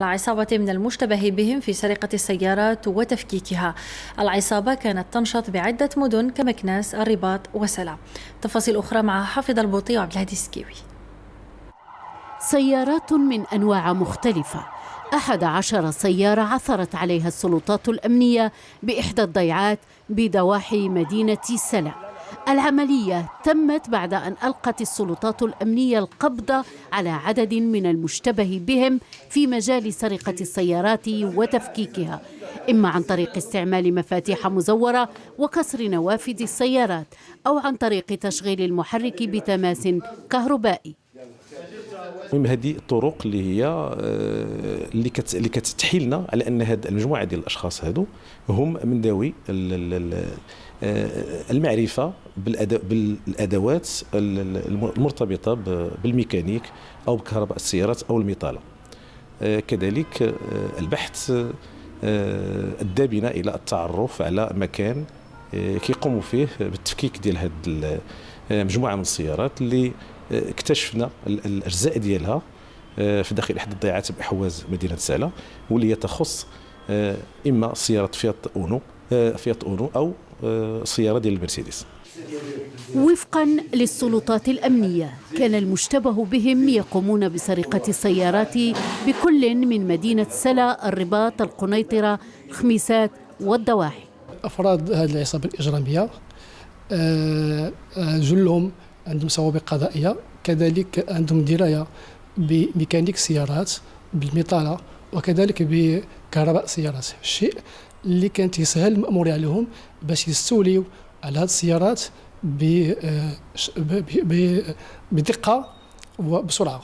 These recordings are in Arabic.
العصابة من المشتبه بهم في سرقة السيارات وتفكيكها. العصابة كانت تنشط بعدة مدن كمكناس، الرباط وسلا. تفاصيل أخرى مع حافظ البوطي وعبد الهادي السكيوي. سيارات من أنواع مختلفة، 11 سيارة عثرت عليها السلطات الأمنية بإحدى الضيعات بضواحي مدينة سلا. العملية تمت بعد أن ألقت السلطات الأمنية القبض على عدد من المشتبه بهم في مجال سرقة السيارات وتفكيكها، إما عن طريق استعمال مفاتيح مزورة وكسر نوافذ السيارات، أو عن طريق تشغيل المحرك بتماس كهربائي. المهم هذه الطرق اللي هي اللي كتتحيلنا على ان هذه المجموعه ديال الاشخاص هادو هم من ذوي المعرفه بالادوات المرتبطه بالميكانيك او بكهرباء السيارات او الميطاله. كذلك البحث ادى بنا الى التعرف على مكان كيقوموا فيه بالتفكيك ديال هذه المجموعه من السيارات اللي اكتشفنا الاجزاء ديالها في داخل احدى الضيعات باحواز مدينه سلا، واللي تخص اما سياره فيات اونو او سياره ديال المرسيدس. وفقا للسلطات الأمنية كان المشتبه بهم يقومون بسرقة السيارات بكل من مدينة سلا، الرباط، القنيطرة، الخميسات والضواحي. أفراد هذه العصابة الإجرامية جلهم عندهم سوابق قضائية، كذلك عندهم دراية بميكانيك سيارات، بالميطالة، وكذلك بكهرباء سيارات، الشيء اللي كانت يسهل المأمور عليهم باش يستوليوا على هذه السيارات بدقة وبسرعة.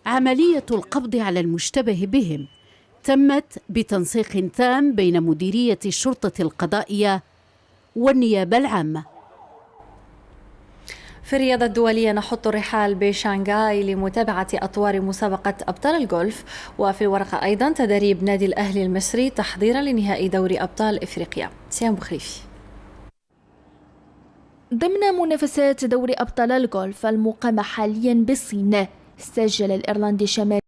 عملية القبض على المشتبه بهم تمت بتنسيق تام بين مديرية الشرطة القضائية والنيابة العامة. في الرياضة الدولية نحط الرحال بشانغهاي لمتابعة أطوار مسابقة أبطال الجولف، وفي الورقة أيضا تدريب نادي الأهلي المصري تحضيرا لنهائي دوري أبطال إفريقيا. سيام بخريفي. ضمن منافسات دوري أبطال الجولف المقامة حاليا بالصين، سجل الإيرلندي شمال